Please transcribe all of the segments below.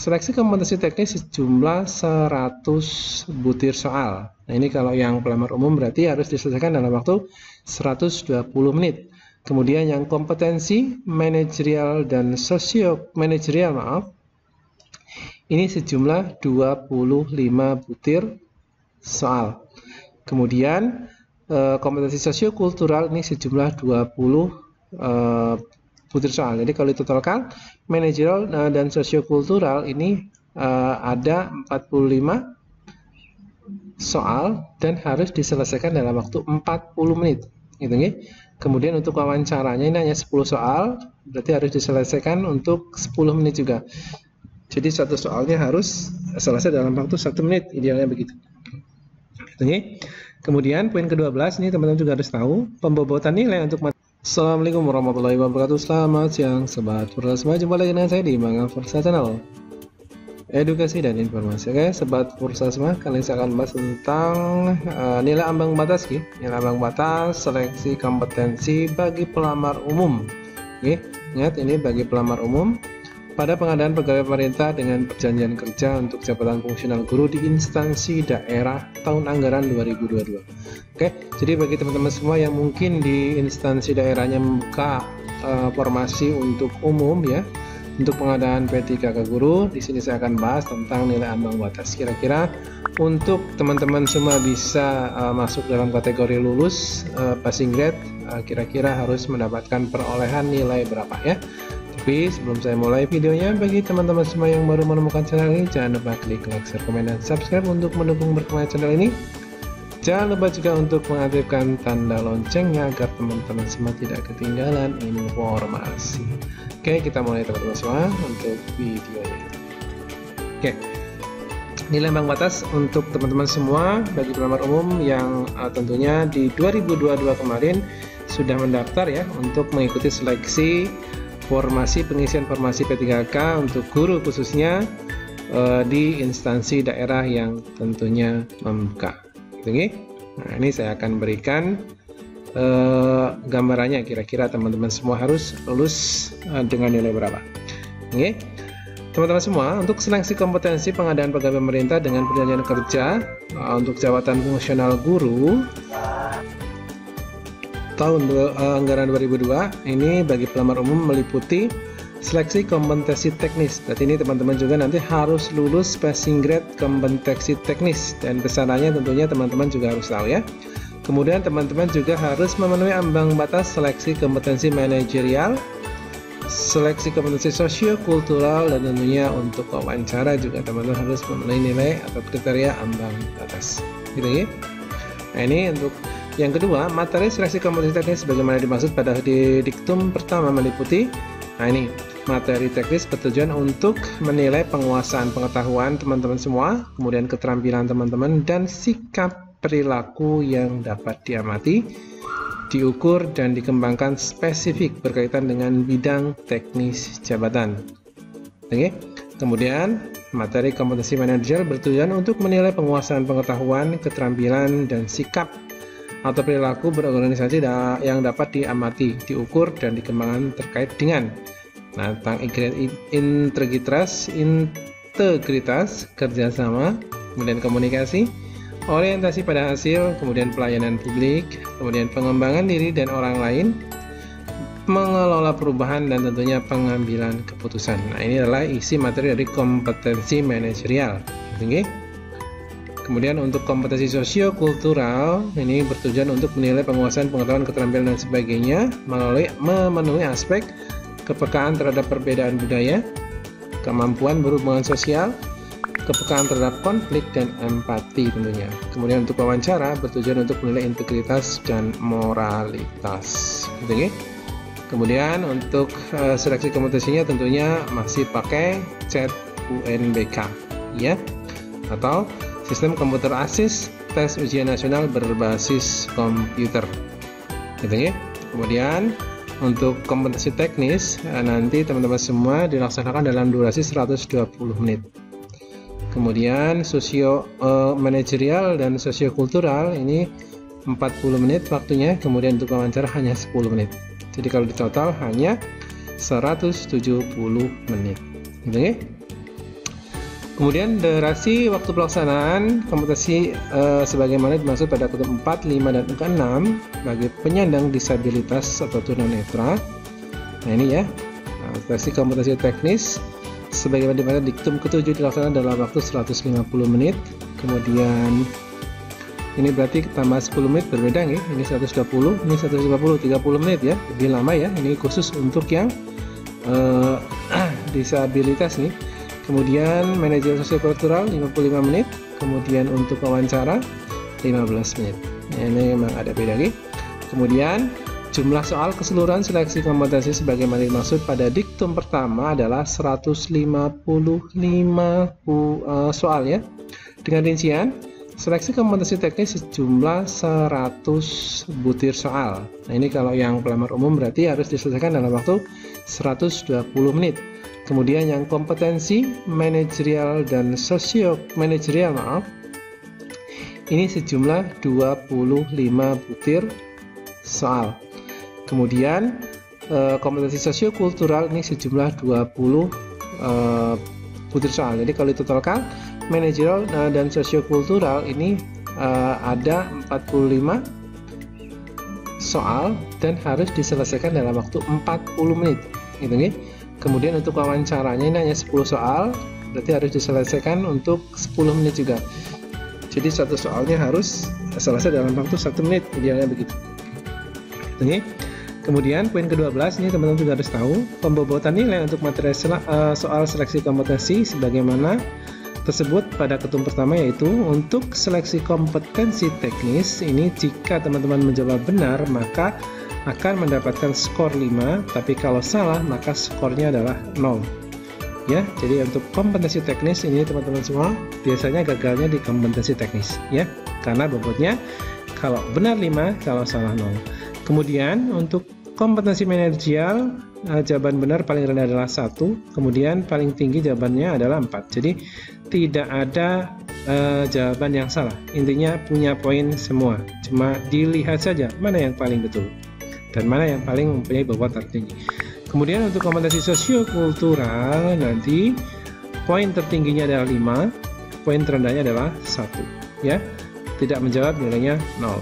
Seleksi kompetensi teknis sejumlah 100 butir soal. Nah, ini kalau yang pelamar umum berarti harus diselesaikan dalam waktu 120 menit. Kemudian yang kompetensi manajerial dan sosio-manajerial, ini sejumlah 25 butir soal. Kemudian kompetensi sosiokultural ini sejumlah 20 butir soal. Jadi kalau ditotalkan manajerial dan sosiokultural ini ada 45 soal dan harus diselesaikan dalam waktu 40 menit. Gitu, ya. Kemudian untuk wawancaranya ini hanya 10 soal, berarti harus diselesaikan untuk 10 menit juga. Jadi satu soalnya harus selesai dalam waktu 1 menit, idealnya begitu. Gitu, ya. Kemudian poin ke-12 ini teman-teman juga harus tahu pembobotan nilai untuk Assalamualaikum warahmatullahi wabarakatuh. Selamat siang Sobat Pursasma, jumpa lagi dengan saya di Mangga Pursa Channel edukasi dan informasi. Oke Sobat Pursasma, kali ini saya akan bahas tentang nilai ambang batas, nilai ambang batas seleksi kompetensi bagi pelamar umum. Oke, ingat ini bagi pelamar umum pada pengadaan pegawai pemerintah dengan perjanjian kerja untuk jabatan fungsional guru di instansi daerah tahun anggaran 2022. Oke, jadi bagi teman-teman semua yang mungkin di instansi daerahnya membuka formasi untuk umum ya, untuk pengadaan P3K guru, di sini saya akan bahas tentang nilai ambang batas. Kira-kira untuk teman-teman semua bisa masuk dalam kategori lulus passing grade, kira-kira harus mendapatkan perolehan nilai berapa ya. Tapi sebelum saya mulai videonya, bagi teman-teman semua yang baru menemukan channel ini, jangan lupa klik like, share, komen, dan subscribe untuk mendukung berkembangnya channel ini. Jangan lupa juga untuk mengaktifkan tanda loncengnya agar teman-teman semua tidak ketinggalan informasi. Oke, kita mulai teman-teman semua untuk videonya. Oke, nilai ambang batas untuk teman-teman semua bagi pelamar umum yang tentunya di 2022 kemarin sudah mendaftar ya untuk mengikuti seleksi pengisian formasi P3K untuk guru khususnya di instansi daerah yang tentunya membuka. Nah, ini saya akan berikan gambarannya, kira-kira teman-teman semua harus lulus dengan nilai berapa. Oke, teman-teman semua, untuk seleksi kompetensi pengadaan pegawai pemerintah dengan perjanjian kerja untuk jabatan fungsional guru tahun anggaran 2002 ini bagi pelamar umum meliputi seleksi kompetensi teknis. Berarti ini teman-teman juga nanti harus lulus passing grade kompetensi teknis, dan kesananya tentunya teman-teman juga harus tahu ya. Kemudian teman-teman juga harus memenuhi ambang batas seleksi kompetensi manajerial, seleksi kompetensi sosiokultural, dan tentunya untuk wawancara juga teman-teman harus memenuhi nilai atau kriteria ambang batas. Gitu ya. Nah, ini untuk yang kedua, materi seleksi kompetensi teknis sebagaimana dimaksud pada diktum pertama meliputi, nah ini materi teknis bertujuan untuk menilai penguasaan pengetahuan teman-teman semua, kemudian keterampilan teman-teman, dan sikap perilaku yang dapat diamati, diukur, dan dikembangkan spesifik berkaitan dengan bidang teknis jabatan. Oke. Kemudian materi kompetensi manajer bertujuan untuk menilai penguasaan pengetahuan, keterampilan, dan sikap atau perilaku berorganisasi yang dapat diamati, diukur, dan dikembangkan terkait dengan tentang integritas, kerjasama, kemudian komunikasi, orientasi pada hasil, kemudian pelayanan publik, kemudian pengembangan diri dan orang lain, mengelola perubahan, dan tentunya pengambilan keputusan. Nah, ini adalah isi materi dari kompetensi manajerial. Kemudian untuk kompetensi sosiokultural ini bertujuan untuk menilai penguasaan pengetahuan, keterampilan, dan sebagainya memenuhi aspek kepekaan terhadap perbedaan budaya, kemampuan berhubungan sosial, kepekaan terhadap konflik, dan empati tentunya. Kemudian untuk wawancara bertujuan untuk menilai integritas dan moralitas. Gitu, ya. Kemudian untuk seleksi kompetensinya tentunya masih pakai CET UNBK, ya, atau sistem komputer ASIS, tes ujian nasional berbasis komputer. Gitu, ya. Kemudian untuk kompetensi teknis nanti teman-teman semua dilaksanakan dalam durasi 120 menit. Kemudian manajerial dan sosiokultural ini 40 menit waktunya, kemudian untuk wawancara hanya 10 menit. Jadi kalau di total hanya 170 menit. Gitu, ya. Kemudian durasi waktu pelaksanaan kompetisi sebagaimana dimaksud pada ketum 4, 5, dan ke-6 bagi penyandang disabilitas atau tunanetra. Nah ini ya, durasi kompetisi teknis sebagaimana dimaksud diktum ke-7 dilaksanakan dalam waktu 150 menit. Kemudian ini berarti tambah 10 menit berbeda nih, ini 120, ini 150, 30 menit ya, lebih lama ya. Ini khusus untuk yang disabilitas nih. Kemudian manajer sosiokultural 55 menit, kemudian untuk wawancara 15 menit. Nah, ini memang ada beda nih. Kemudian jumlah soal keseluruhan seleksi kompetensi sebagaimana dimaksud pada diktum pertama adalah 155 soal ya. Dengan rincian seleksi kompetensi teknis sejumlah 100 butir soal. Nah, ini kalau yang pelamar umum berarti harus diselesaikan dalam waktu 120 menit. Kemudian yang kompetensi manajerial dan sosio manajerial ini sejumlah 25 butir soal. Kemudian kompetensi sosiokultural ini sejumlah 20 butir soal. Jadi kalau ditotalkan manajerial dan sosiokultural ini ada 45 soal dan harus diselesaikan dalam waktu 40 menit gitu nih. Kemudian untuk wawancaranya ini hanya 10 soal, berarti harus diselesaikan untuk 10 menit juga. Jadi satu soalnya harus selesai dalam waktu 1 menit, idealnya begitu. Oke. Kemudian poin ke-12 ini teman-teman juga harus tahu pembobotan nilai untuk materi soal seleksi kompetensi sebagaimana tersebut pada ketum pertama, yaitu untuk seleksi kompetensi teknis ini jika teman-teman menjawab benar maka akan mendapatkan skor 5, tapi kalau salah maka skornya adalah 0 ya. Jadi untuk kompetensi teknis ini teman-teman semua biasanya gagalnya di kompetensi teknis ya, karena bobotnya kalau benar 5, kalau salah 0. Kemudian untuk kompetensi manajerial jawaban benar paling rendah adalah 1, kemudian paling tinggi jawabannya adalah 4. Jadi tidak ada jawaban yang salah, intinya punya poin semua, cuma dilihat saja mana yang paling betul dan mana yang paling mempunyai bobot tertinggi. Kemudian untuk kompetensi sosiokultural nanti poin tertingginya adalah 5, poin terendahnya adalah 1 ya. Tidak menjawab nilainya 0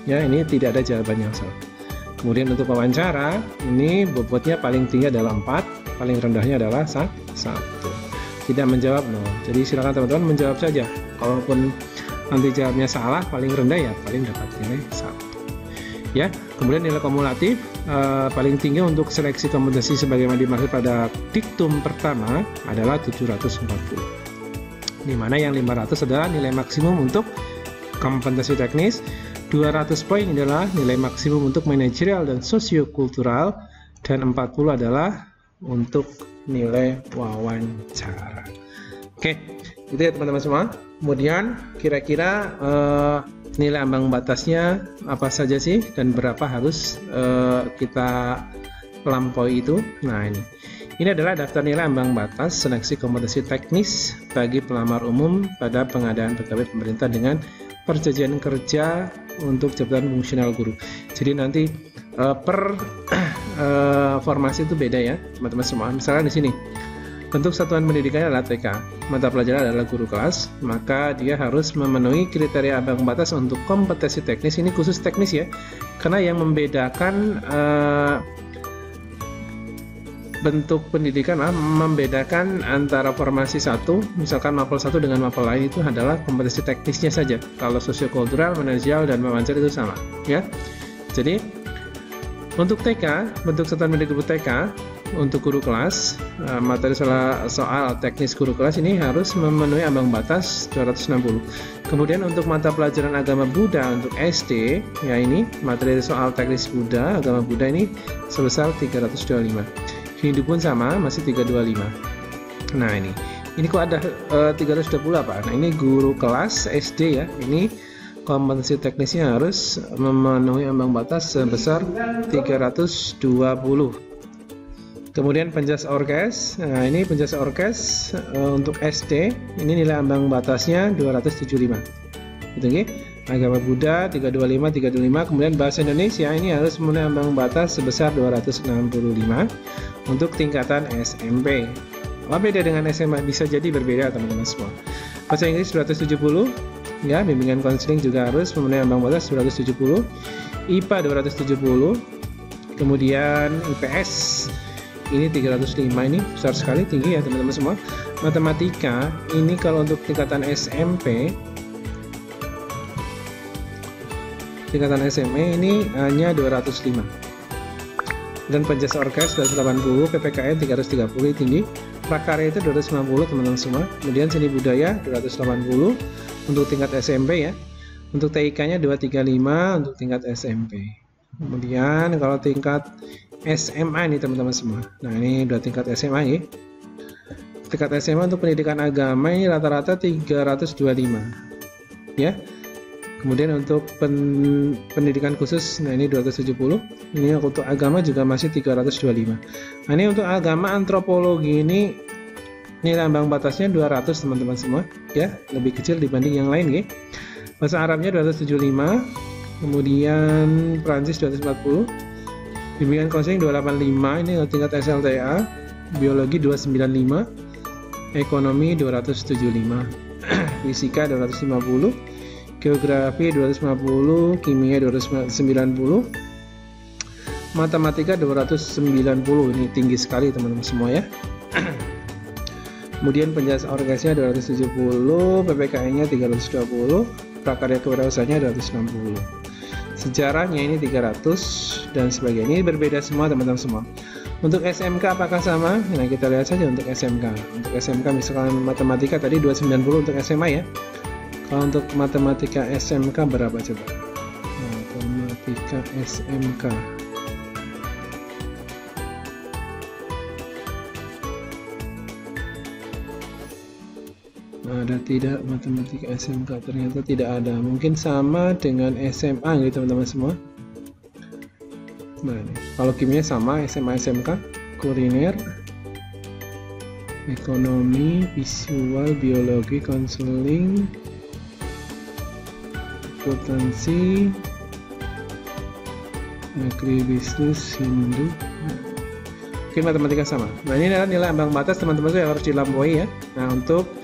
ya, ini tidak ada jawaban yang salah. Kemudian untuk wawancara ini bobotnya paling tinggi adalah 4, paling rendahnya adalah 1, tidak menjawab 0. Jadi silakan teman-teman menjawab saja, kalaupun nanti jawabnya salah paling rendah ya paling dapat nilai 1 ya. Kemudian nilai kumulatif paling tinggi untuk seleksi kompetensi sebagaimana dimaksud pada diktum pertama adalah 740, di mana yang 500 adalah nilai maksimum untuk kompetensi teknis, 200 poin adalah nilai maksimum untuk manajerial dan sosiokultural, dan 40 adalah untuk nilai wawancara. Oke, itu ya teman-teman semua. Kemudian kira-kira nilai ambang batasnya apa saja sih dan berapa harus kita lampaui itu? Nah, ini adalah daftar nilai ambang batas seleksi kompetensi teknis bagi pelamar umum pada pengadaan pegawai pemerintah dengan perjanjian kerja untuk jabatan fungsional guru. Jadi nanti per formasi itu beda ya teman-teman semua. Misalnya di sini bentuk satuan pendidikannya adalah TK, mata pelajaran adalah guru kelas, maka dia harus memenuhi kriteria ambang batas untuk kompetensi teknis. Ini khusus teknis ya, karena yang membedakan bentuk pendidikan membedakan antara formasi satu, misalkan mapel satu dengan mapel lain itu adalah kompetensi teknisnya saja. Kalau sosiokultural, manajerial, dan wawancara itu sama ya. Jadi untuk TK, bentuk satuan pendidikan TK untuk guru kelas, materi soal teknis guru kelas ini harus memenuhi ambang batas 260. Kemudian untuk mata pelajaran agama Buddha untuk SD, ya ini materi soal teknis Buddha, agama Buddha ini sebesar 325. Hindu pun sama, masih 325. Nah ini kok ada 320 apa? Nah ini guru kelas SD ya, ini kompetensi teknisnya harus memenuhi ambang batas sebesar 320. Kemudian penjas orkes, nah ini penjas orkes untuk SD, ini nilai ambang batasnya 275. Gitu nih. Agama Buddha 325, kemudian bahasa Indonesia ini harus memenuhi ambang batas sebesar 265 untuk tingkatan SMP. Apa beda dengan SMA? Bisa jadi berbeda teman-teman semua. Bahasa Inggris 270, ya, bimbingan konseling juga harus memenuhi ambang batas 270. IPA 270, kemudian IPS ini 305, ini besar sekali, tinggi ya teman-teman semua. Matematika ini kalau untuk tingkatan SMP, tingkatan SMA ini hanya 205. Dan penjas orkes 280, PPKN 330 tinggi, prakarya itu 250 teman-teman semua. Kemudian seni budaya 280 untuk tingkat SMP ya. Untuk TIK-nya 235 untuk tingkat SMP. Kemudian kalau tingkat SMA ini teman-teman semua. Nah, ini udah tingkat SMA ya. Tingkat SMA untuk pendidikan agama ini rata-rata 325. Ya. Kemudian untuk pendidikan khusus, nah ini 270. Ini untuk agama juga masih 325. Nah, ini untuk agama antropologi ini nilai ambang batasnya 200 teman-teman semua, ya, lebih kecil dibanding yang lain, ya. Bahasa Arabnya 275, kemudian Prancis 240, bimbingan konseling 285, ini tingkat SLTA, biologi 295, ekonomi 275, fisika 250, geografi 250, kimia 290, matematika 290, ini tinggi sekali teman-teman semua ya. Kemudian penjelasan orgasnya 270, PPKN-nya 320, prakarya kewirausahaannya 260. Sejarahnya ini 300 dan sebagainya. Ini berbeda semua teman-teman semua. Untuk SMK apakah sama? Nah, kita lihat saja untuk SMK. Untuk SMK misalkan matematika tadi 290 untuk SMA ya. Kalau untuk matematika SMK berapa coba? Matematika SMK. Ada tidak matematika SMK? Ternyata tidak ada. Mungkin sama dengan SMA gitu teman-teman semua. Nah, kalau kimia sama SMA SMK, kuliner, ekonomi, visual, biologi, konseling, akuntansi, agribisnis, Hindu. Mungkin matematika sama. Nah, ini adalah nilai ambang batas teman-teman yang harus dilampaui ya. Nah, untuk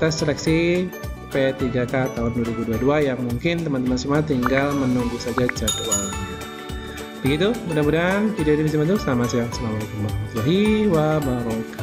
tes seleksi P3K tahun 2022 yang mungkin teman-teman semua tinggal menunggu saja jadwalnya. Begitu, mudah-mudahan video ini bisa membantu. Selamat siang, assalamualaikum warahmatullahi wabarakatuh.